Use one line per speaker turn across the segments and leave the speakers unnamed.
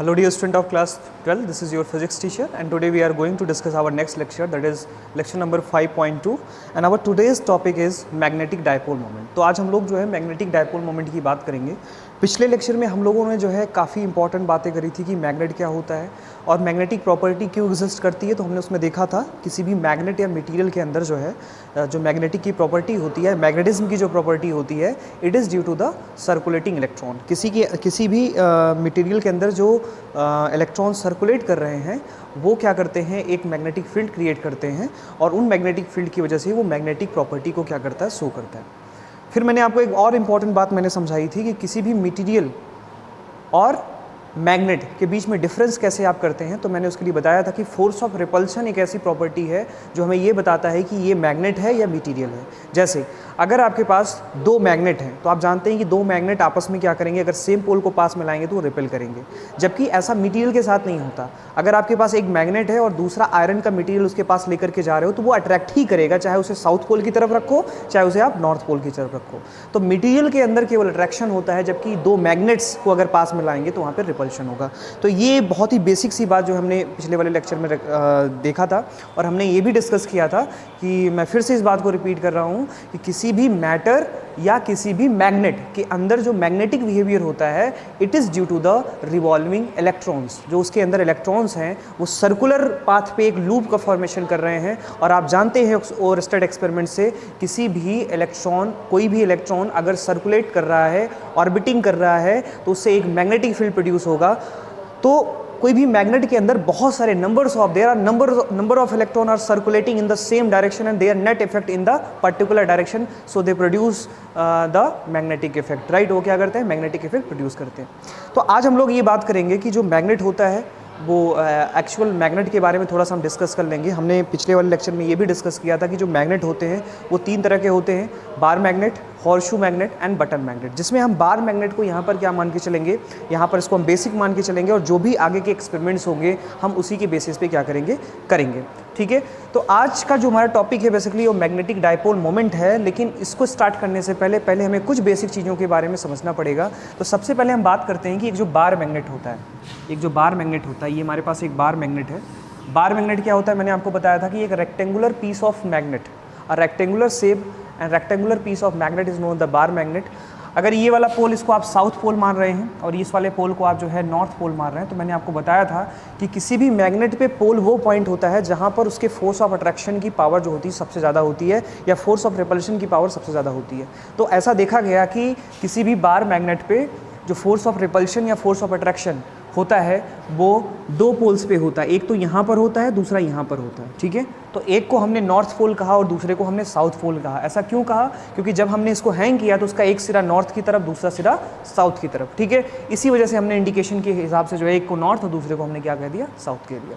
Hello dear student of class 12, this is your physics teacher and today we are going to discuss our next lecture, that is lecture number 5.2 and our today's topic is magnetic dipole moment। तो आज हम लोग जो है magnetic dipole moment की बात करेंगे। पिछले लेक्चर में हम लोगों ने जो है काफ़ी इंपॉर्टेंट बातें करी थी कि मैग्नेट क्या होता है और मैग्नेटिक प्रॉपर्टी क्यों एग्जिस्ट करती है। तो हमने उसमें देखा था किसी भी मैग्नेट या मटेरियल के अंदर जो है जो मैग्नेटिक की प्रॉपर्टी होती है, मैग्नेटिज्म की जो प्रॉपर्टी होती है, it is due to the circulating electron. किसी भी मटेरियल के अंदर जो इलेक्ट्रॉन सर्कुलेट कर रहे हैं वो क्या करते हैं, एक मैग्नेटिक फील्ड क्रिएट करते हैं और उन मैग्नेटिक फील्ड की वजह से वो मैग्नेटिक प्रॉपर्टी को क्या करता है, शो करता है। फिर मैंने आपको एक और इम्पॉर्टेंट बात मैंने समझाई थी कि किसी भी मटेरियल और मैग्नेट के बीच में डिफरेंस कैसे आप करते हैं। तो मैंने उसके लिए बताया था कि फोर्स ऑफ रिपल्शन एक ऐसी प्रॉपर्टी है जो हमें ये बताता है कि ये मैग्नेट है या मटेरियल है। जैसे अगर आपके पास दो मैग्नेट हैं तो आप जानते हैं कि दो मैग्नेट आपस में क्या करेंगे, अगर सेम पोल को पास में लाएंगे तो वो रिपेल करेंगे, जबकि ऐसा मटेरियल के साथ नहीं होता। अगर आपके पास एक मैग्नेट है और दूसरा आयरन का मटेरियल उसके पास लेकर के जा रहे हो तो वो अट्रैक्ट ही करेगा, चाहे उसे साउथ पोल की तरफ रखो चाहे उसे आप नॉर्थ पोल की तरफ रखो। तो मटेरियल के अंदर केवल अट्रैक्शन होता है, जबकि दो मैग्नेट्स को अगर पास में लाएंगे तो वहाँ पर रिपल्शन होगा। तो ये बहुत ही बेसिक सी बात जो हमने पिछले वाले लेक्चर में देखा था और हमने ये भी डिस्कस किया था कि मैं फिर से इस बात को रिपीट कर रहा हूँ कि किसी भी मैटर या किसी भी मैग्नेट के अंदर जो मैग्नेटिक बिहेवियर होता है, it is due to the revolving electrons. जो उसके अंदर इलेक्ट्रॉन्स हैं वो सर्कुलर पाथ पे एक लूप का फॉर्मेशन कर रहे हैं। और आप जानते हैं ओरस्टेड एक्सपेरिमेंट से किसी भी इलेक्ट्रॉन, कोई भी इलेक्ट्रॉन अगर सर्कुलेट कर रहा है, ऑर्बिटिंग कर रहा है, तो उससे एक मैग्नेटिक फील्ड प्रोड्यूस होगा। तो कोई भी मैग्नेट के अंदर बहुत सारे number of electron are circulating in the same direction and their net effect in the particular direction, so they produce the magnetic effect, right. वो क्या करते हैं, मैग्नेटिक इफेक्ट प्रोड्यूस करते हैं। तो आज हम लोग ये बात करेंगे कि जो मैग्नेट होता है वो एक्चुअल मैग्नेट के बारे में थोड़ा सा हम डिस्कस कर लेंगे। हमने पिछले वाले लेक्चर में ये भी डिस्कस किया था कि जो मैग्नेट होते हैं वो तीन तरह के होते हैं, bar magnet, horseshoe magnet and button magnet. जिसमें हम बार मैग्नेट को यहाँ पर क्या मान के चलेंगे, यहाँ पर इसको हम बेसिक मान के चलेंगे और जो भी आगे के एक्सपेरिमेंट्स होंगे हम उसी के बेसिस पे क्या करेंगे, ठीक है। तो आज का जो हमारा टॉपिक है बेसिकली वो मैग्नेटिक डायपोल मोमेंट है। लेकिन इसको स्टार्ट करने से पहले हमें कुछ बेसिक चीज़ों के बारे में समझना पड़ेगा। तो सबसे पहले हम बात करते हैं कि एक जो बार मैग्नेट होता है, ये हमारे पास एक बार मैग्नेट है। बार मैग्नेट क्या होता है, मैंने आपको बताया था कि एक rectangular piece of magnet, a rectangular shape and rectangular piece of magnet is known the bar magnet. अगर ये वाला पोल इसको आप साउथ पोल मान रहे हैं और इस वाले पोल को आप जो है नॉर्थ पोल मान रहे हैं, तो मैंने आपको बताया था कि किसी भी मैग्नेट पे पोल वो पॉइंट होता है जहाँ पर उसके फोर्स ऑफ अट्रैक्शन की पावर जो होती है सबसे ज़्यादा होती है या फोर्स ऑफ रिपल्शन की पावर सबसे ज़्यादा होती है। तो ऐसा देखा गया कि किसी भी बार मैग्नेट पे जो फोर्स ऑफ रिपल्शन या फोर्स ऑफ अट्रैक्शन होता है वो दो पोल्स पे होता है, एक तो यहाँ पर होता है, दूसरा यहाँ पर होता है, ठीक है। तो एक को हमने नॉर्थ पोल कहा और दूसरे को हमने साउथ पोल कहा। ऐसा क्यों कहा, क्योंकि जब हमने इसको हैंग किया तो उसका एक सिरा नॉर्थ की तरफ, दूसरा सिरा साउथ की तरफ, ठीक है। इसी वजह से हमने इंडिकेशन के हिसाब से जो है एक को नॉर्थ और दूसरे को हमने क्या कह दिया, साउथ कह दिया।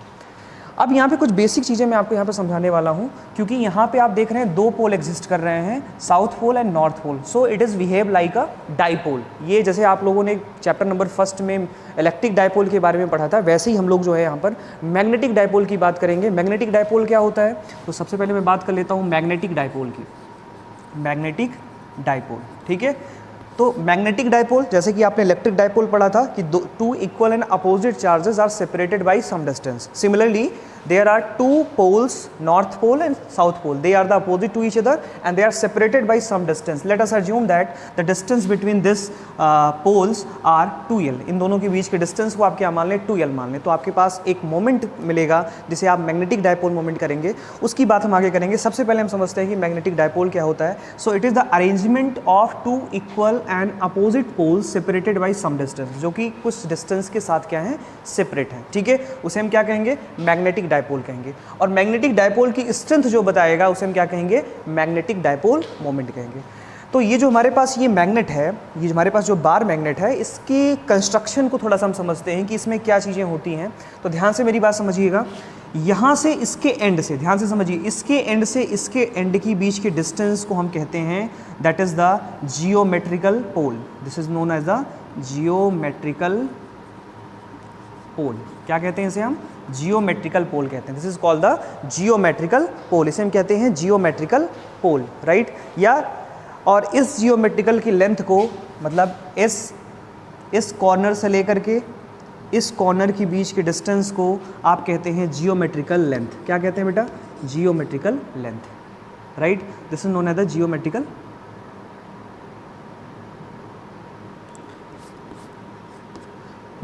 अब यहाँ पे कुछ बेसिक चीज़ें मैं आपको यहाँ पे समझाने वाला हूँ, क्योंकि यहाँ पे आप देख रहे हैं दो पोल एग्जिस्ट कर रहे हैं, south pole and north pole. So it is behave like a dipole. ये जैसे आप लोगों ने चैप्टर नंबर 1 में इलेक्ट्रिक डाइपोल के बारे में पढ़ा था, वैसे ही हम लोग जो है यहाँ पर मैग्नेटिक डाइपोल की बात करेंगे। मैग्नेटिक डाइपोल क्या होता है, तो सबसे पहले मैं बात कर लेता हूँ मैग्नेटिक डाइपोल की। मैग्नेटिक डाइपोल, ठीक है। तो मैग्नेटिक डाइपोल, जैसे कि आपने इलेक्ट्रिक डाइपोल पढ़ा था कि two equal and opposite charges are separated by some distance. Similarly there are two poles, north pole and south pole. They are the opposite to each other and they are separated by some distance. Let us assume that the distance between this poles are 2l. इन दोनों के बीच के distance को आप क्या मान लें, 2l मान लें। तो आपके पास एक मोमेंट मिलेगा जिसे आप मैग्नेटिक डाइपोल मोमेंट करेंगे, उसकी बात हम आगे करेंगे। सबसे पहले हम समझते हैं कि मैग्नेटिक डाइपोल क्या होता है। So it is the arrangement of two equal and opposite poles separated by some distance, जो कि कुछ डिस्टेंस के साथ क्या है, सेपरेट है, ठीक है। उसे हम क्या कहेंगे, मैग्नेटिक डाइपोल कहेंगे। और मैग्नेटिक डाइपोल की स्ट्रेंथ जो बताएगा उसे हम क्या कहेंगे, मैग्नेटिक डाइपोल मोमेंट कहेंगे। तो ये जो हमारे पास ये मैग्नेट है, ये हमारे पास जो बार मैग्नेट है, इसकी कंस्ट्रक्शन को थोड़ा सा हम समझते हैं कि इसमें क्या चीज़ें होती हैं। तो ध्यान से मेरी बात समझिएगा, यहाँ से इसके एंड से, ध्यान से समझिए, इसके एंड से इसके एंड की बीच के डिस्टेंस को हम कहते हैं that is the geometrical pole. This is known as the geometrical pole. क्या कहते हैं इसे हम, जियोमेट्रिकल पोल कहते हैं। This is called the geometrical pole, इसे हम कहते हैं जियोमेट्रिकल पोल, राइट। या और इस जियोमेट्रिकल की लेंथ को, मतलब इस कॉर्नर से लेकर के इस कॉर्नर के बीच के डिस्टेंस को आप कहते हैं जियोमेट्रिकल लेंथ। क्या कहते हैं बेटा? Geometrical length, right. This is known as the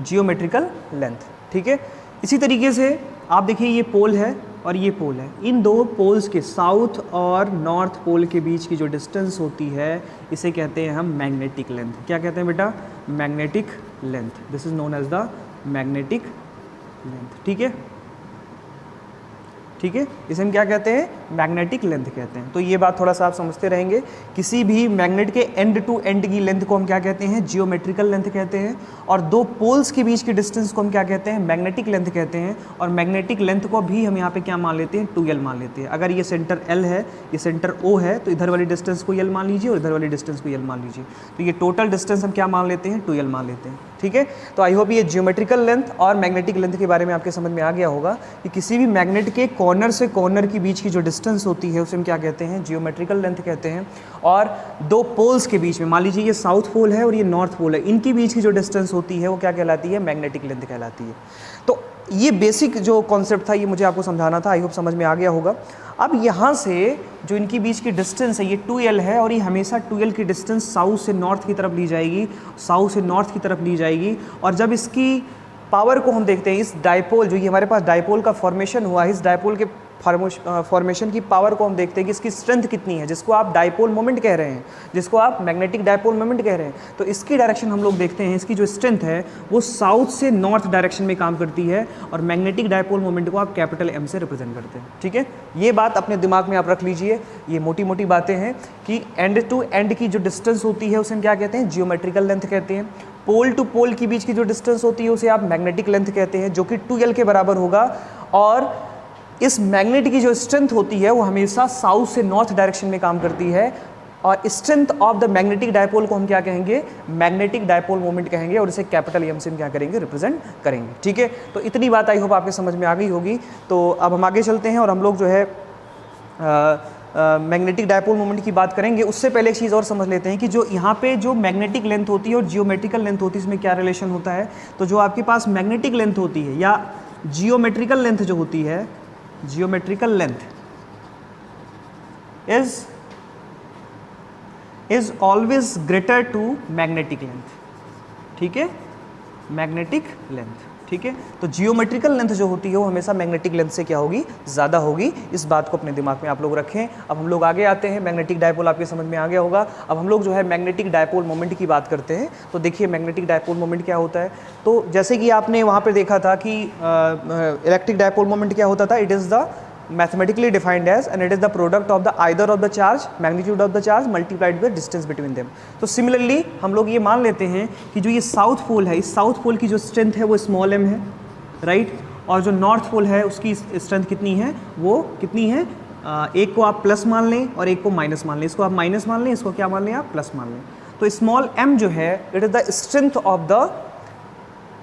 geometrical length, ठीक है। इसी तरीके से आप देखिए ये पोल है और ये पोल है, इन दो पोल्स के साउथ और नॉर्थ पोल के बीच की जो डिस्टेंस होती है इसे कहते हैं हम मैग्नेटिक लेंथ। क्या कहते हैं बेटा? Magnetic length. This is known as the magnetic length, ठीक है, ठीक है। इसे हम क्या कहते हैं? मैग्नेटिक लेंथ कहते हैं। तो ये बात थोड़ा सा आप समझते रहेंगे। किसी भी मैग्नेट के एंड टू एंड की लेंथ को हम क्या कहते हैं? जियोमेट्रिकल लेंथ कहते हैं। और दो पोल्स के बीच की डिस्टेंस को हम क्या कहते हैं? मैग्नेटिक लेंथ कहते हैं। और मैग्नेटिक लेंथ को भी हम यहाँ पे क्या मान लेते हैं? 2l मान लेते हैं। अगर ये सेंटर L है, ये सेंटर O है, तो इधर वाली डिस्टेंस को L मान लीजिए और इधर वाली डिस्टेंस को L मान लीजिए। तो ये टोटल डिस्टेंस हम क्या मान लेते हैं? 2l मान लेते हैं, ठीक है। तो आई होप ये जियोमेट्रिकल लेंथ और मैग्नेटिक लेंथ के बारे में आपके समझ में आ गया होगा कि किसी भी मैग्नेट के कॉर्नर से कॉर्नर के बीच की जो डिस्टेंस होती है उसे हम क्या कहते हैं? जियोमेट्रिकल लेंथ कहते हैं। और दो पोल्स के बीच में, मान लीजिए ये साउथ पोल है और ये नॉर्थ पोल है, इनके बीच की जो डिस्टेंस होती है वो क्या कहलाती है? मैग्नेटिक लेंथ कहलाती है। तो ये बेसिक जो कॉन्सेप्ट था ये मुझे आपको समझाना था, आई होप समझ में आ गया होगा। अब यहाँ से जो इनके बीच की डिस्टेंस है ये 2l है और ये हमेशा 2l की डिस्टेंस साउथ से नॉर्थ की तरफ ली जाएगी, साउथ से नॉर्थ की तरफ ली जाएगी। और जब इसकी पावर को हम देखते हैं, इस डायपोल जो ये हमारे पास डायपोल का फॉर्मेशन हुआ है, इस डायपोल के फॉर्मेशन की पावर को हम देखते हैं कि इसकी स्ट्रेंथ कितनी है, जिसको आप डायपोल मोमेंट कह रहे हैं, जिसको आप मैग्नेटिक डायपोल मोमेंट कह रहे हैं। तो इसकी डायरेक्शन हम लोग देखते हैं, इसकी जो स्ट्रेंथ है वो साउथ से नॉर्थ डायरेक्शन में काम करती है। और मैग्नेटिक डायपोल मोमेंट को आप कैपिटल M से रिप्रेजेंट करते हैं, ठीक है। ये बात अपने दिमाग में आप रख लीजिए। ये मोटी मोटी बातें हैं कि एंड टू एंड की जो डिस्टेंस होती है उसे हम क्या कहते हैं? जियोमेट्रिकल लेंथ कहते हैं। पोल टू पोल के बीच की जो डिस्टेंस होती है उसे आप मैग्नेटिक लेंथ कहते हैं, जो कि 2l के बराबर होगा। और इस मैग्नेट की जो स्ट्रेंथ होती है वो हमेशा साउथ से नॉर्थ डायरेक्शन में काम करती है। और strength of the magnetic dipole को हम क्या कहेंगे? मैग्नेटिक डायपोल मोमेंट कहेंगे। और इसे कैपिटल M से हम क्या करेंगे? रिप्रेजेंट करेंगे, ठीक है। तो इतनी बात आई होप आपके समझ में आ गई होगी। तो अब हम आगे चलते हैं और हम लोग जो है मैग्नेटिक डायपोल मोमेंट की बात करेंगे। उससे पहले एक चीज़ और समझ लेते हैं कि जो यहाँ पे जो मैग्नेटिक लेंथ होती है और जियोमेट्रिकल लेंथ होती है इसमें क्या रिलेशन होता है। तो जो आपके पास मैग्नेटिक लेंथ होती है या जियोमेट्रिकल लेंथ जो होती है, geometrical length is always greater to magnetic length, ठीक है, मैग्नेटिक लेंथ, ठीक है। तो जियोमेट्रिकल लेंथ जो होती है वो हमेशा मैग्नेटिक लेंथ से क्या होगी? ज़्यादा होगी। इस बात को अपने दिमाग में आप लोग रखें। अब हम लोग आगे आते हैं। मैग्नेटिक डायपोल आपके समझ में आ गया होगा। अब हम लोग जो है मैग्नेटिक डायपोल मोमेंट की बात करते हैं। तो देखिए मैग्नेटिक डायपोल मोमेंट क्या होता है। तो जैसे कि आपने वहाँ पर देखा था कि इलेक्ट्रिक डायपोल मोमेंट क्या होता था, it is the mathematically defined as and it is the product of the either of the charge, magnitude of the charge multiplied with distance between them। तो सिमिलरली हम लोग ये मान लेते हैं कि जो ये साउथ पोल है, इस साउथ पोल की जो स्ट्रेंथ है वो स्मॉल m है, राइट। और जो नॉर्थ पोल है उसकी स्ट्रेंथ कितनी है? वो कितनी है? एक को आप प्लस मान लें और एक को माइनस मान लें। इसको आप माइनस मान लें, इसको क्या मान लें? आप प्लस मान लें। तो स्मॉल m जो है it is the strength of the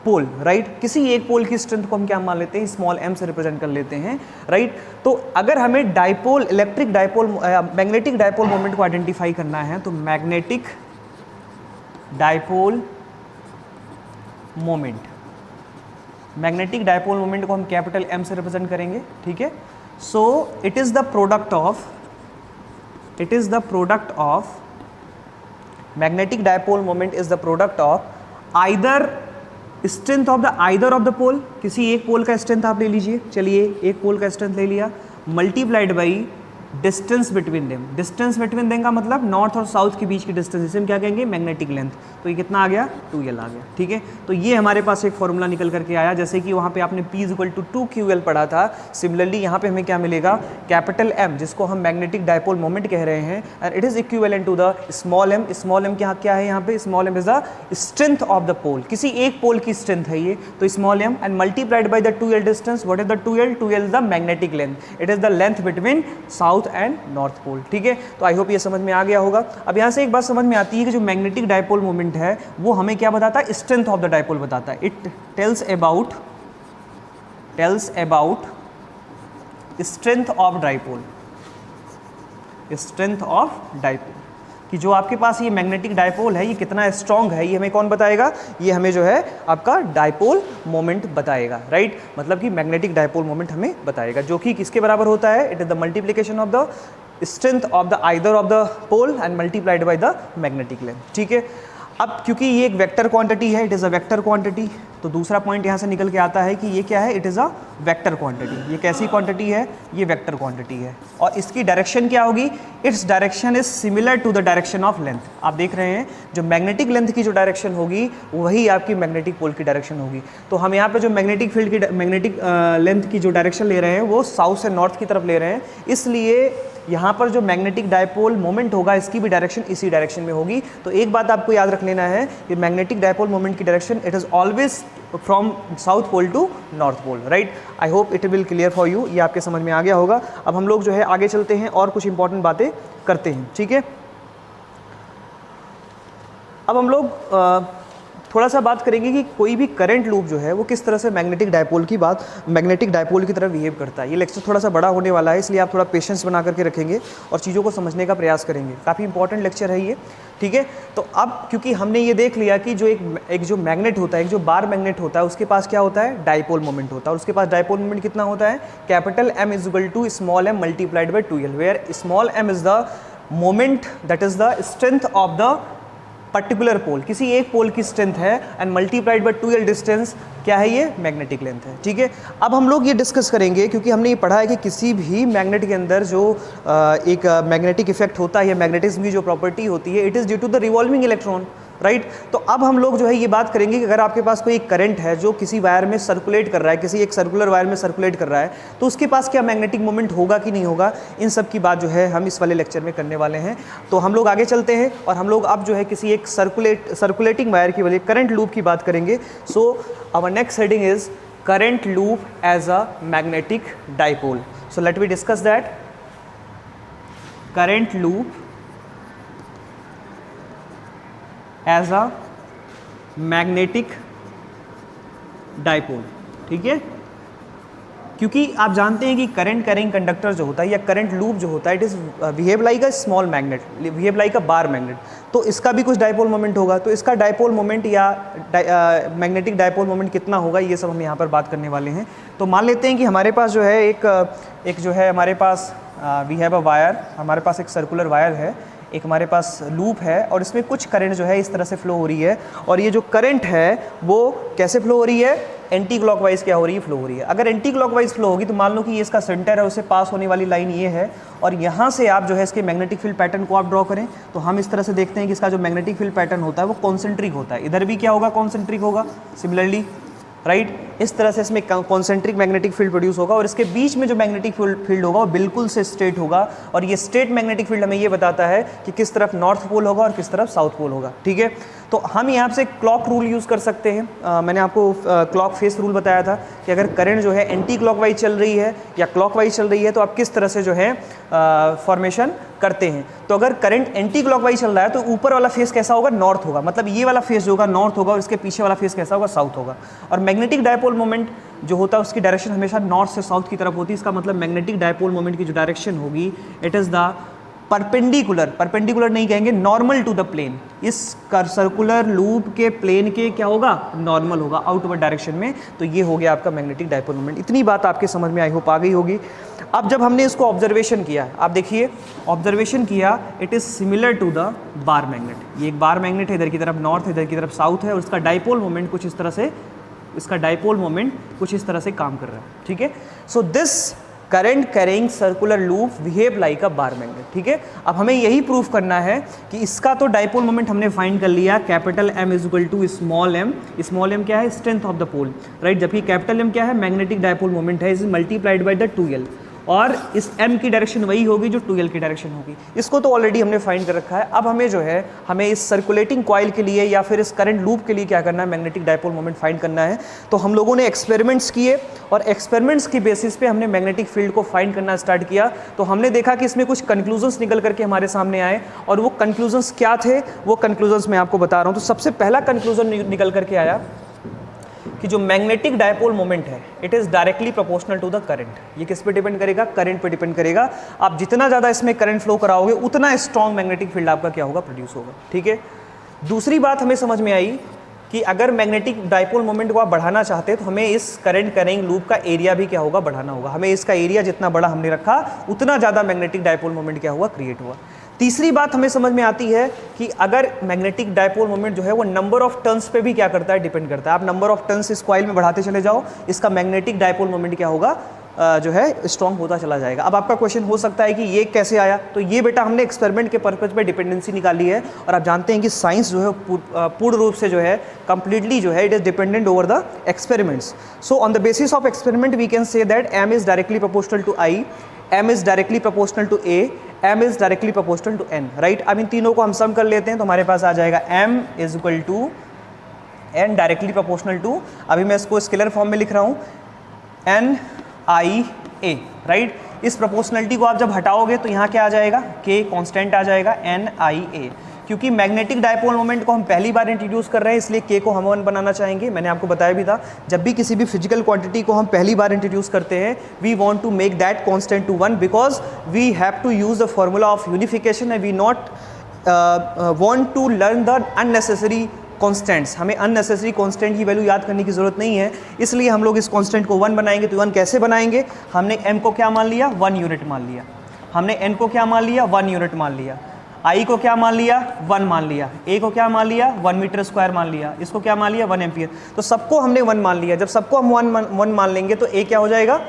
pole, right. किसी एक पोल की स्ट्रेंथ को हम क्या मान लेते हैं? स्मॉल m से रिप्रेजेंट कर लेते हैं, राइट। तो अगर हमें dipole, electric dipole, magnetic dipole moment को आइडेंटिफाई करना है तो magnetic dipole moment, magnetic dipole moment को हम कैपिटल M से रिप्रेजेंट करेंगे, ठीक है। So it is the product of magnetic dipole moment is the product of either strength of the either of the pole, किसी एक पोल का स्ट्रेंथ आप ले लीजिए, चलिए एक पोल का स्ट्रेंथ ले लिया, multiplied by distance between them. Distance between them का मतलब नॉर्थ और साउथ के बीच की डिस्टेंस, इसे हम क्या कहेंगे? Magnetic length. तो ये कितना आ गया? 2l आ गया, ठीक है। तो ये हमारे पास एक फॉर्मूला निकल करके आया, जैसे कि वहाँ पे आपने P = 2ql पढ़ा था। सिमिलरली यहाँ पे हमें क्या मिलेगा? कैपिटल M, जिसको हम मैग्नेटिक डायपोल मोमेंट कह रहे हैं, and it is equivalent to the small m। Small m क्या है यहाँ पे? Small m is the strength of the pole, किसी एक पोल की स्ट्रेंथ है ये। तो small m and multiplied by the 2l distance. What is the 2l? 2l is the magnetic length, it is the length between south and north pole, ठीक है। तो I hope ये समझ में आ गया होगा। अब यहाँ से एक बात समझ में आती है कि जो मैग्नेटिक डायपोल मोमेंट है वो हमें क्या बताता है? स्ट्रेंथ ऑफ द डायपोल बताता है। It tells about strength of dipole, strength of dipole. कि जो आपके पास ये मैग्नेटिक डायपोल है ये कितना स्ट्रॉन्ग है, ये हमें कौन बताएगा, ये हमें जो है आपका डायपोल मोमेंट बताएगा, राइट। मतलब कि मैग्नेटिक डायपोल मोमेंट हमें बताएगा, जो कि किसके बराबर होता है, it is the multiplication of the strength of the either of the pole and multiplied by the magnetic length, ठीक है। अब क्योंकि ये एक वेक्टर क्वांटिटी है, it is a vector quantity, तो दूसरा पॉइंट यहाँ से निकल के आता है कि ये क्या है, it is a vector quantity. ये कैसी क्वांटिटी है, ये वेक्टर क्वांटिटी है, और इसकी डायरेक्शन क्या होगी, its direction is similar to the direction of length. आप देख रहे हैं जो मैग्नेटिक लेंथ की जो डायरेक्शन होगी वही आपकी मैग्नेटिक पोल की डायरेक्शन होगी। तो हम यहाँ पे जो मैग्नेटिक फील्ड की मैग्नेटिक लेंथ की जो डायरेक्शन ले रहे हैं वो साउथ से नॉर्थ की तरफ ले रहे हैं, इसलिए यहाँ पर जो मैग्नेटिक डायपोल मोमेंट होगा इसकी भी डायरेक्शन इसी डायरेक्शन में होगी। तो एक बात आपको याद रख लेना है कि मैग्नेटिक डायपोल मोमेंट की direction it is always from south pole to north pole, right. I hope it will clear for you, ये आपके समझ में आ गया होगा। अब हम लोग जो है आगे चलते हैं और कुछ इंपॉर्टेंट बातें करते हैं, ठीक है। अब हम लोग थोड़ा सा बात करेंगे कि कोई भी करंट लूप जो है वो किस तरह से मैग्नेटिक डायपोल की तरह बिहेव करता है। ये लेक्चर थोड़ा सा बड़ा होने वाला है, इसलिए आप थोड़ा पेशेंस बना करके रखेंगे और चीज़ों को समझने का प्रयास करेंगे। काफ़ी इंपॉर्टेंट लेक्चर है ये, ठीक है। तो अब क्योंकि हमने ये देख लिया कि जो एक जो मैग्नेट होता है, एक जो बार मैग्नेट होता है, उसके पास क्या होता है, डायपोल मोमेंट होता है, और उसके पास डायपोल मोमेंट कितना होता है, capital M is equal to small m multiplied by 2l, where small m is the moment that is the strength of the particular pole, किसी एक पोल की स्ट्रेंथ है, and multiplied bye 2l distance क्या है, ये magnetic length है, ठीक है। अब हम लोग ये डिस्कस करेंगे क्योंकि हमने ये पढ़ा है कि किसी भी मैग्नेट के अंदर जो एक मैग्नेटिक इफेक्ट होता है या मैग्नेटिज्म की जो प्रॉपर्टी होती है, it is due to the revolving electron, right. तो अब हम लोग जो है ये बात करेंगे कि अगर आपके पास कोई करंट है जो किसी वायर में सर्कुलेट कर रहा है, किसी एक सर्कुलर वायर में सर्कुलेट कर रहा है, तो उसके पास क्या मैग्नेटिक मोमेंट होगा कि नहीं होगा, इन सब की बात जो है हम इस वाले लेक्चर में करने वाले हैं। तो हम लोग आगे चलते हैं और हम लोग अब जो है किसी एक सर्कुलेटिंग वायर की वजह करंट लूप की बात करेंगे। So our next heading is current loop as a magnetic dipole. So let we discuss that. Current loop as a magnetic dipole, ठीक है। क्योंकि आप जानते हैं कि करंट कैरिंग कंडक्टर जो होता है या करंट लूप जो होता है, it is behave like a small magnet, behave like a bar magnet, तो इसका भी कुछ डायपोल मोमेंट होगा। तो इसका डायपोल मोमेंट या मैग्नेटिक डायपोल मोमेंट कितना होगा, ये सब हम यहाँ पर बात करने वाले हैं। तो मान लेते हैं कि हमारे पास जो है एक जो है हमारे पास वी हैव अ वायर, हमारे पास एक सर्कुलर वायर है, एक हमारे पास लूप है, और इसमें कुछ करंट जो है इस तरह से फ्लो हो रही है, और ये जो करंट है वो कैसे फ्लो हो रही है, एंटी क्लॉकवाइज क्या हो रही है, फ्लो हो रही है। अगर एंटी क्लॉकवाइज फ्लो होगी तो मान लो कि ये इसका सेंटर है, उससे पास होने वाली लाइन ये है, और यहाँ से आप जो है इसके मैग्नेटिक फील्ड पैटर्न को आप ड्रॉ करें तो हम इस तरह से देखते हैं कि इसका जो मैग्नेटिक फील्ड पैटर्न होता है वो कॉन्सेंट्रिक होता है। इधर भी क्या होगा, कॉन्सेंट्रिक होगा सिमिलरली, राइट। इस तरह से इसमें कॉन्सेंट्रिक मैग्नेटिक फील्ड प्रोड्यूस होगा, और इसके बीच में जो मैग्नेटिक फील्ड होगा वो बिल्कुल से स्ट्रेट होगा, और ये स्ट्रेट मैग्नेटिक फील्ड हमें ये बताता है कि किस तरफ नॉर्थ पोल होगा और किस तरफ साउथ पोल होगा, ठीक है। तो हम यहाँ से क्लॉक रूल यूज़ कर सकते हैं। मैंने आपको क्लॉक फेस रूल बताया था कि अगर करंट जो है एंटी क्लॉकवाइज चल रही है या क्लॉकवाइज चल रही है तो आप किस तरह से जो है फॉर्मेशन करते हैं। तो अगर करंट एंटी क्लॉकवाइज चल रहा है तो ऊपर वाला फेस कैसा होगा, नॉर्थ होगा, मतलब ये वाला फेस जो होगा नॉर्थ होगा, और इसके पीछे वाला फेस कैसा होगा, साउथ होगा। और मैग्नेटिक डायपोल मोमेंट जो होता है उसकी डायरेक्शन हमेशा नॉर्थ से साउथ की तरफ होती है। इसका मतलब मैग्नेटिक डायपोल मोमेंट की जो डायरेक्शन होगी इट इज़ द परपेंडिकुलर नहीं कहेंगे, नॉर्मल टू द प्लेन। इस सर्कुलर लूप के प्लेन के क्या होगा, नॉर्मल होगा आउटवर्ड डायरेक्शन में। तो ये हो गया आपका मैग्नेटिक डायपोल मोमेंट। इतनी बात आपके समझ में आई होप आ गई होगी। अब जब हमने इसको ऑब्जर्वेशन किया, आप देखिए ऑब्जर्वेशन किया, it is similar to the bar magnet. ये एक बार मैग्नेट है, इधर की तरफ नॉर्थ है, इधर की तरफ साउथ है, और इसका डायपोल मोमेंट कुछ इस तरह से, इसका डायपोल मोमेंट कुछ इस तरह से काम कर रहा है, ठीक है। So this current carrying circular loop behave like a bar magnet, ठीक है। अब हमें यही प्रूफ करना है कि इसका तो डायपोल मोमेंट हमने फाइंड कर लिया, capital M is equal to small m। Small m क्या है, strength of the pole, right. जबकि कैपिटल M क्या है, मैग्नेटिक डायपोल मोमेंट है, is multiplied by the 2l, और इस m की डायरेक्शन वही होगी जो 2l की डायरेक्शन होगी। इसको तो ऑलरेडी हमने फाइंड कर रखा है। अब हमें जो है हमें इस सर्कुलेटिंग कॉइल के लिए या फिर इस करंट लूप के लिए क्या करना है, मैग्नेटिक डायपोल मोमेंट फाइंड करना है। तो हम लोगों ने एक्सपेरिमेंट्स किए, और एक्सपेरिमेंट्स की बेसिस पे हमने मैग्नेटिक फील्ड को फाइंड करना स्टार्ट किया। तो हमने देखा कि इसमें कुछ कंक्लूजन्स निकल करके हमारे सामने आए, और वो कंक्लूजन्स क्या थे, वो कंक्लूजन्स मैं आपको बता रहा हूँ। तो सबसे पहला कंक्लूजन निकल करके आया कि जो मैग्नेटिक डायपोल मोमेंट है it is directly proportional to the current. ये किस पे डिपेंड करेगा? करंट पे डिपेंड करेगा। आप जितना ज़्यादा इसमें करंट फ्लो कराओगे उतना स्ट्रॉन्ग मैग्नेटिक फील्ड आपका क्या होगा? प्रोड्यूस होगा। ठीक है, दूसरी बात हमें समझ में आई कि अगर मैग्नेटिक डायपोल मोमेंट को आप बढ़ाना चाहते हैं तो हमें इस करंट कैरिंग लूप का एरिया भी क्या होगा? बढ़ाना होगा। हमें इसका एरिया जितना बड़ा हमने रखा उतना ज़्यादा मैग्नेटिक डायपोल मोमेंट क्या हुआ? क्रिएट हुआ। तीसरी बात हमें समझ में आती है कि अगर मैग्नेटिक डायपोल मोमेंट जो है वो नंबर ऑफ टर्न्स पे भी क्या करता है? डिपेंड करता है। आप नंबर ऑफ टर्न्स इस कॉइल में बढ़ाते चले जाओ, इसका मैग्नेटिक डायपोल मोमेंट क्या होगा? जो है स्ट्रॉन्ग होता चला जाएगा। अब आपका क्वेश्चन हो सकता है कि ये कैसे आया? तो ये बेटा हमने एक्सपेरिमेंट के पर्पज पे डिपेंडेंसी निकाली है, और आप जानते हैं कि साइंस जो है पूर्ण रूप से जो है कंप्लीटली जो है it is dependent over the experiments. So on the basis of experiment we can say that m is directly proportional to I, m is directly proportional to A, m is directly proportional to n, right. अब इन तीनों को हम सम कर लेते हैं तो हमारे पास आ जाएगा m is equal to n directly proportional to, अभी मैं इसको स्केलर फॉर्म में लिख रहा हूँ, NIA, राइट। इस प्रोपोर्शनलिटी को आप जब हटाओगे तो यहाँ क्या आ जाएगा? K कांस्टेंट आ जाएगा, NIA। क्योंकि मैग्नेटिक डायपोल मोमेंट को हम पहली बार इंट्रोड्यूस कर रहे हैं इसलिए K को हम 1 बनाना चाहेंगे। मैंने आपको बताया भी था, जब भी किसी भी फिजिकल क्वांटिटी को हम पहली बार इंट्रोड्यूस करते हैं we want to make that constant to 1 because we have to use the formula of unification and we not want to learn the unnecessary constants. हमें अननेसेसरी कॉन्स्टेंट की वैल्यू याद करने की ज़रूरत नहीं है, इसलिए हम लोग इस कॉन्स्टेंट को 1 बनाएंगे। तो 1 कैसे बनाएंगे? हमने m को क्या मान लिया? 1 यूनिट मान लिया। हमने n को क्या मान लिया? 1 यूनिट मान लिया। I को क्या मान लिया? 1 मान लिया। A को क्या मान लिया? 1 मीटर स्क्वायर मान लिया। इसको क्या मान लिया? 1 एम्पियर। तो सबको हमने 1 मान लिया। जब सबको हम 1 मान लेंगे तो A क्या हो जाएगा?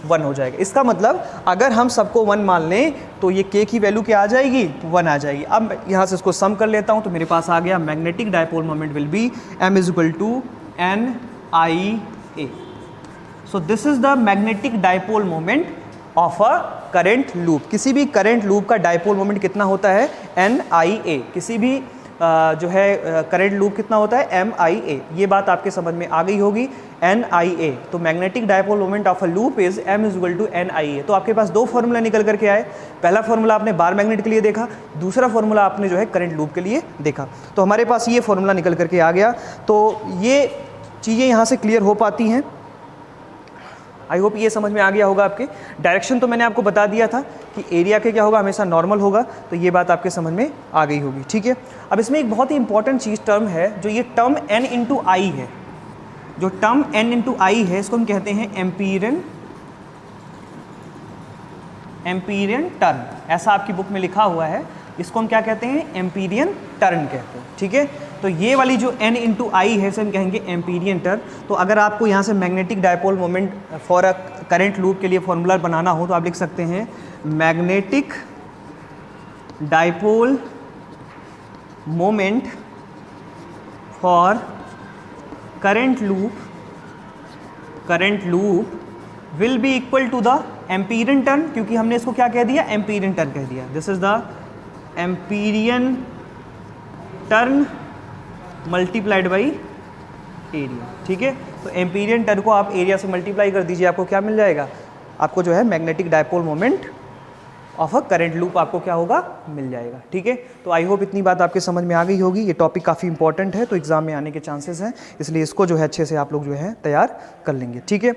1 हो जाएगा। इसका मतलब अगर हम सबको 1 मान लें तो ये K की वैल्यू क्या आ जाएगी? 1 आ जाएगी। अब यहाँ से इसको सम कर लेता हूँ तो मेरे पास आ गया magnetic dipole moment will be m is equal to NIA। So this is the magnetic dipole moment of a current loop. किसी भी करंट लूप का डायपोल मोमेंट कितना होता है? NIA। किसी भी जो है करंट लूप कितना होता है? MIA। ये बात आपके समझ में आ गई होगी। NIA, तो magnetic dipole moment of a loop is m is equal to NIA। तो आपके पास 2 फॉर्मूला निकल करके आए। पहला फॉर्मूला आपने बार मैग्नेट के लिए देखा, दूसरा फॉर्मूला आपने जो है करंट लूप के लिए देखा। तो हमारे पास ये फॉर्मूला निकल करके आ गया। तो ये चीज़ें यहाँ से क्लियर हो पाती हैं। आई होप ये समझ में आ गया होगा आपके। डायरेक्शन तो मैंने आपको बता दिया था कि एरिया के क्या होगा? हमेशा नॉर्मल होगा। तो ये बात आपके समझ में आ गई होगी। ठीक है, अब इसमें एक बहुत ही इंपॉर्टेंट चीज़ टर्म है, जो ये टर्म n इंटू आई है। जो टर्म n इंटू आई है इसको हम कहते हैं एम्पीरियन टर्न। ऐसा आपकी बुक में लिखा हुआ है। इसको हम क्या कहते हैं? एम्पीरियन टर्न कहते हैं। ठीक है, तो ये वाली जो n इंटू आई है इसे हम कहेंगे एम्पीरियन टर्न। तो अगर आपको यहाँ से magnetic dipole moment for a current loop के लिए फॉर्मूला बनाना हो तो आप लिख सकते हैं magnetic dipole moment for current loop will be equal to the Amperian turn, क्योंकि हमने इसको क्या कह दिया? एम्पीरियन टर्न कह दिया। This is the Amperian turn multiplied by area. ठीक है, तो एम्पीरियन टर्न को आप एरिया से मल्टीप्लाई कर दीजिए, आपको क्या मिल जाएगा? आपको जो है magnetic dipole moment of a current loop आपको क्या होगा? मिल जाएगा। ठीक है, तो आई होप इतनी बात आपके समझ में आ गई होगी। ये टॉपिक काफ़ी इंपॉर्टेंट है तो एग्जाम में आने के चांसेस हैं, इसलिए इसको जो है अच्छे से आप लोग जो है तैयार कर लेंगे। ठीक है,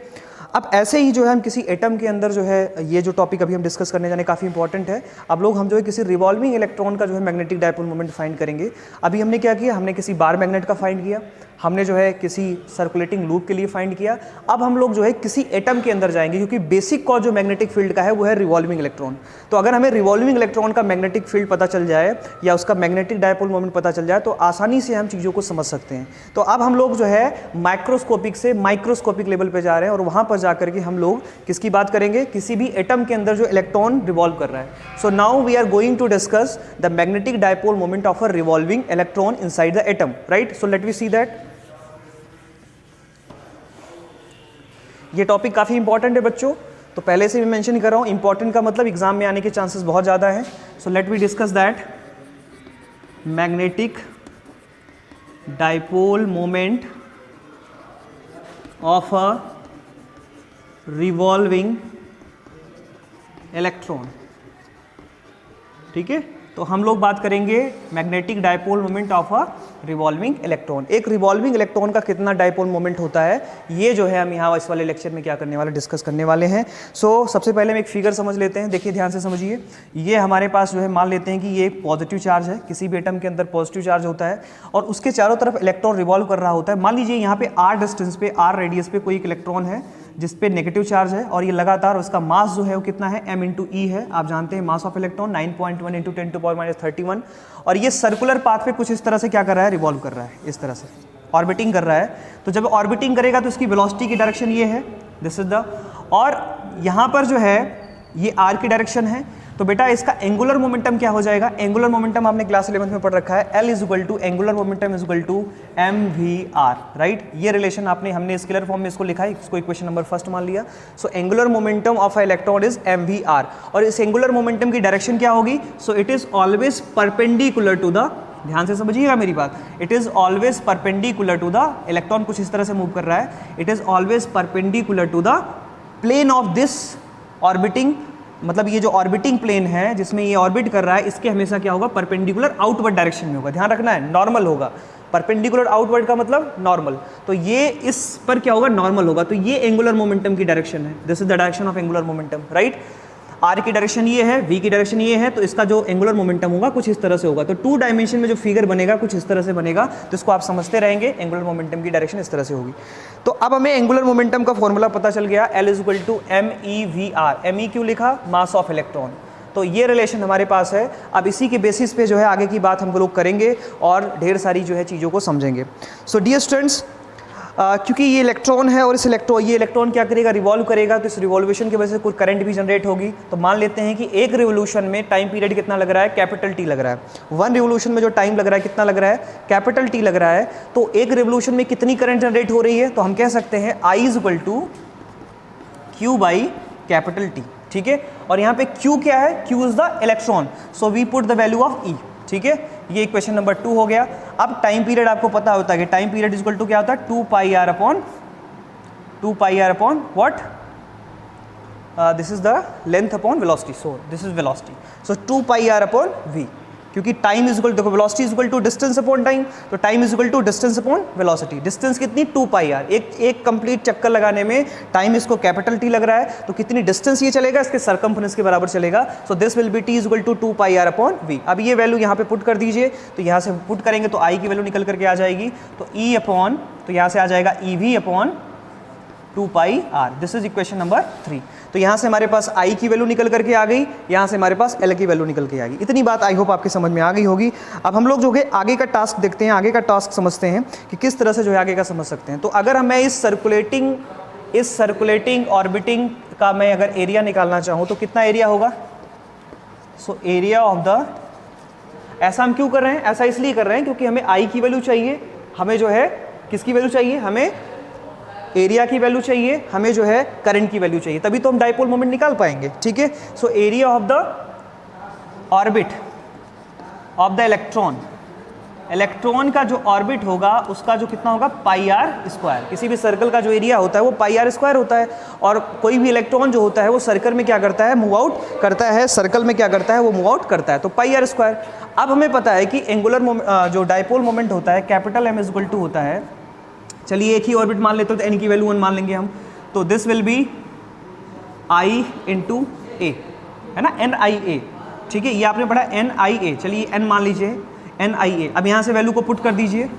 अब ऐसे ही जो है हम किसी एटम के अंदर जो है ये जो टॉपिक अभी हम डिस्कस करने जाने काफ़ी इंपॉर्टेंट है। अब लोग हम जो है किसी रिवॉल्विंग इलेक्ट्रॉन का जो है मैग्नेटिक डायपोल मोमेंट फाइंड करेंगे। अभी हमने क्या किया? हमने किसी बार मैग्नेट का फाइंड किया, हमने जो है किसी सर्कुलेटिंग लूप के लिए फाइंड किया। अब हम लोग जो है किसी एटम के अंदर जाएंगे, क्योंकि बेसिक कॉज जो मैग्नेटिक फील्ड का है वो है रिवॉल्विंग इलेक्ट्रॉन। तो अगर हमें रिवॉल्विंग इलेक्ट्रॉन का मैग्नेटिक फील्ड पता चल जाए या उसका मैग्नेटिक डायपोल मोमेंट पता चल जाए तो आसानी से हम चीज़ों को समझ सकते हैं। तो अब हम लोग जो है माइक्रोस्कोपिक से माइक्रोस्कोपिक लेवल पे जा रहे हैं और वहाँ पर जाकर के हम लोग किसकी बात करेंगे? किसी भी एटम के अंदर जो इलेक्ट्रॉन रिवॉल्व कर रहा है। So now we are going to discuss the magnetic dipole moment of a revolving electron inside the atom, right. So let we see that. ये टॉपिक काफ़ी इंपॉर्टेंट है बच्चों, तो पहले से भी मेंशन कर रहा हूँ। इंपॉर्टेंट का मतलब एग्जाम में आने के चांसेस बहुत ज़्यादा है। So let we discuss that magnetic dipole moment of a revolving electron. ठीक है, तो हम लोग बात करेंगे magnetic dipole moment of a revolving electron. एक रिवॉल्विंग इलेक्ट्रॉन का कितना डायपोल मोमेंट होता है, ये जो है हम यहाँ इस वाले लेक्चर में क्या करने वाले, डिस्कस करने वाले हैं। सबसे पहले हम एक फिगर समझ लेते हैं। देखिए ध्यान से समझिए, ये हमारे पास जो है मान लेते हैं कि ये एक पॉजिटिव चार्ज है, किसी भी एटम के अंदर पॉजिटिव चार्ज होता है और उसके चारों तरफ इलेक्ट्रॉन रिवॉल्व कर रहा होता है। मान लीजिए यहाँ पे r डिस्टेंस पे, r रेडियस पे कोई एक इलेक्ट्रॉन है जिस पे नेगेटिव चार्ज है और ये लगातार, उसका मास जो है वो कितना है, m इंटू ई है। आप जानते हैं मास ऑफ इलेक्ट्रॉन 9.1 इंटू 10⁻³ और ये सर्कुलर पाथ पे कुछ इस तरह से क्या कर रहा है, रिवॉल्व कर रहा है, इस तरह से ऑर्बिटिंग कर रहा है। तो जब ऑर्बिटिंग करेगा तो इसकी वेलोसिटी की डायरेक्शन ये है, दिस इज द, और यहाँ पर जो है ये r की डायरेक्शन है। तो बेटा इसका एंगुलर मोमेंटम क्या हो जाएगा, एंगुलर मोमेंटम आपने क्लास 11th में पढ़ रखा है, L is equal to angular momentum is equal to mvr, right. ये रिलेशन हमने स्केलर फॉर्म में इसको लिखा है, इसको इक्वेशन नंबर फर्स्ट मान लिया। So angular momentum of a electron is mvr और इस एंगुलर मोमेंटम की डायरेक्शन क्या होगी, so it is always perpendicular to the, ध्यान से समझिएगा मेरी बात, it is always perpendicular to the, electron कुछ इस तरह से मूव कर रहा है, it is always perpendicular to the plane of this orbiting, मतलब ये जो ऑर्बिटिंग प्लेन है जिसमें ये ऑर्बिट कर रहा है, इसके हमेशा क्या होगा, परपेंडिकुलर आउटवर्ड डायरेक्शन में होगा। ध्यान रखना है, नॉर्मल होगा। परपेंडिकुलर आउटवर्ड का मतलब नॉर्मल, तो ये इस पर क्या होगा, नॉर्मल होगा। तो ये एंगुलर मोमेंटम की डायरेक्शन है, this is the direction of angular momentum, right. r की डायरेक्शन ये है, v की डायरेक्शन ये है, तो इसका जो एंगुलर मोमेंटम होगा कुछ इस तरह से होगा। तो 2 डायमेंशन में जो फिगर बनेगा कुछ इस तरह से बनेगा, तो इसको आप समझते रहेंगे, एंगुलर मोमेंटम की डायरेक्शन इस तरह से होगी। तो अब हमें एंगुलर मोमेंटम का फॉर्मूला पता चल गया, L is equal to MEVR। ME क्यों लिखा, मास ऑफ इलेक्ट्रॉन। तो ये रिलेशन हमारे पास है। अब इसी के बेसिस पे जो है आगे की बात हम लोग करेंगे और ढेर सारी जो है चीज़ों को समझेंगे। सो डियर स्टूडेंट्स, क्योंकि ये इलेक्ट्रॉन है और ये इलेक्ट्रॉन क्या करेगा, रिवॉल्व करेगा, तो इस रिवॉल्यूशन की वजह से कुछ करंट भी जनरेट होगी। तो मान लेते हैं कि एक रिवोल्यूशन में टाइम पीरियड कितना लग रहा है, कैपिटल T लग रहा है। 1 रिवोल्यूशन में जो टाइम लग रहा है कितना लग रहा है, कैपिटल T लग रहा है। तो एक रिवोल्यूशन में कितनी करंट जनरेट हो रही है, तो हम कह सकते हैं I is equal to Q by capital T, ठीक है। और यहाँ पे Q क्या है, Q is the electron, so we put the value of E, ठीक है। ये इक्वेशन नंबर 2 हो गया। अब टाइम पीरियड आपको पता होता है कि टाइम पीरियड इक्वल टू क्या होता है, 2 pi r upon what, this is the length upon velocity, so this is velocity, so 2 pi r upon v, क्योंकि time is equal to velocity is equal to distance upon time, तो time is equal to distance upon velocity. Distance कितनी, 2 pi are. एक complete चक्कर लगाने में time इसको capital T लग रहा है, तो कितनी डिस्टेंस ये चलेगा, इसके सर्कमफ्रेंस के बराबर चलेगा। So this will be T is equal to 2 pi r upon v। अब ये वैल्यू यहाँ पे पुट कर दीजिए, तो यहाँ से पुट करेंगे तो I की वैल्यू निकल करके आ जाएगी, तो E अपॉन, तो यहाँ से आ जाएगा EV upon 2 pi r। This is equation number 3। तो यहाँ से हमारे पास I की वैल्यू निकल करके आ गई, यहाँ से हमारे पास L की वैल्यू निकल के आ गई। इतनी बात आई होप आपके समझ में आ गई होगी। अब हम लोग जो है आगे का टास्क देखते हैं, आगे का टास्क समझते हैं कि किस तरह से जो है आगे का समझ सकते हैं। तो अगर मैं इस सर्कुलेटिंग ऑर्बिटिंग का मैं अगर एरिया निकालना चाहूँ तो कितना एरिया होगा, सो एरिया ऑफ द, ऐसा हम क्यों कर रहे हैं, ऐसा इसलिए कर रहे हैं क्योंकि हमें I की वैल्यू चाहिए, हमें जो है किसकी वैल्यू चाहिए, हमें एरिया की वैल्यू चाहिए, हमें जो है करंट की वैल्यू चाहिए, तभी तो हम डायपोल मोमेंट निकाल पाएंगे, ठीक है। So area of the orbit of the electron का जो ऑर्बिट होगा उसका जो कितना होगा, पाई आर स्क्वायर। किसी भी सर्कल का जो एरिया होता है वो पाई आर स्क्वायर होता है, और कोई भी इलेक्ट्रॉन जो होता है वो सर्कल में क्या करता है, मूव आउट करता है, सर्कल में क्या करता है, वो मूव आउट करता है, तो पाई आर स्क्वायर। अब हमें पता है कि एंगुलर जो डायपोल मोमेंट होता है capital M is equal to होता है, चलिए एक ही ऑर्बिट मान लेते हो तो n की वैल्यू 1 मान लेंगे हम, तो this will be I into a, है ना, NIA, ठीक है। ये आपने पढ़ा NIA, चलिए n मान लीजिए NIA। अब यहाँ से वैल्यू को पुट कर दीजिए,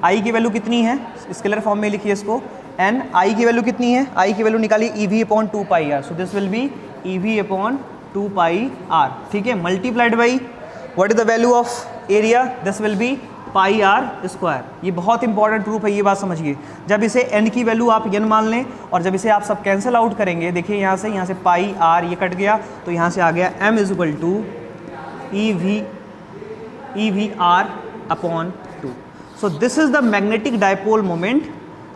I की वैल्यू कितनी है, स्केलर फॉर्म में लिखिए इसको, n I की वैल्यू कितनी है, I की वैल्यू निकालिए EV upon 2 pi r, so this will be EV upon 2 pi r, ठीक है, multiplied by what is the value of area, this will be pi r square. ये बहुत important proof है, ये बात समझिए। जब इसे n की वैल्यू आप n मान लें और जब इसे आप सब कैंसिल आउट करेंगे, देखिए यहाँ से पाई आर ये कट गया, तो यहाँ से आ गया m is equal to EV R upon 2। So this is the magnetic dipole moment,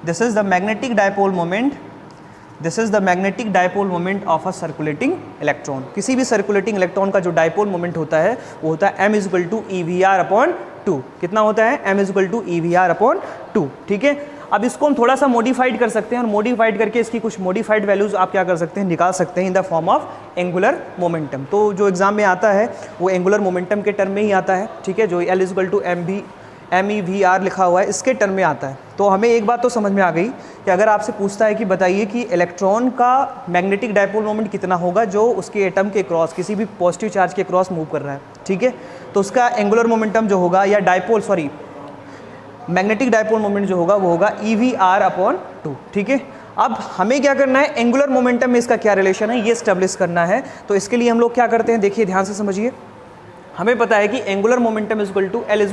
this is the magnetic dipole moment, this is the magnetic dipole moment of a circulating electron. किसी भी circulating electron का जो dipole moment होता है वो होता है m is equal to EVR upon 2। कितना होता है, m is equal to EVR upon 2, ठीक है। अब इसको हम थोड़ा सा मॉडिफाइड कर सकते हैं और मॉडिफाइड करके इसकी कुछ मॉडिफाइड वैल्यूज़ आप क्या कर सकते हैं, निकाल सकते हैं in the form of angular momentum. तो जो एग्जाम में आता है वो एंगुलर मोमेंटम के टर्म में ही आता है, ठीक है, जो L = MEVR लिखा हुआ है इसके टर्म में आता है। तो हमें एक बात तो समझ में आ गई कि अगर आपसे पूछता है कि बताइए कि इलेक्ट्रॉन का मैग्नेटिक डायपोल मोमेंट कितना होगा जो उसके एटम के क्रॉस, किसी भी पॉजिटिव चार्ज के क्रॉस मूव कर रहा है, ठीक है, तो उसका एंगुलर मोमेंटम जो होगा या मैग्नेटिक डायपोल मोमेंट जो होगा वो होगा EVR/2, ठीक है। अब हमें क्या करना है, एंगुलर मोमेंटम में इसका क्या रिलेशन है ये स्टेब्लिश करना है। तो इसके लिए हम लोग क्या करते हैं, देखिए ध्यान से समझिए। हमें पता है कि एंगुलर मोमेंटम = L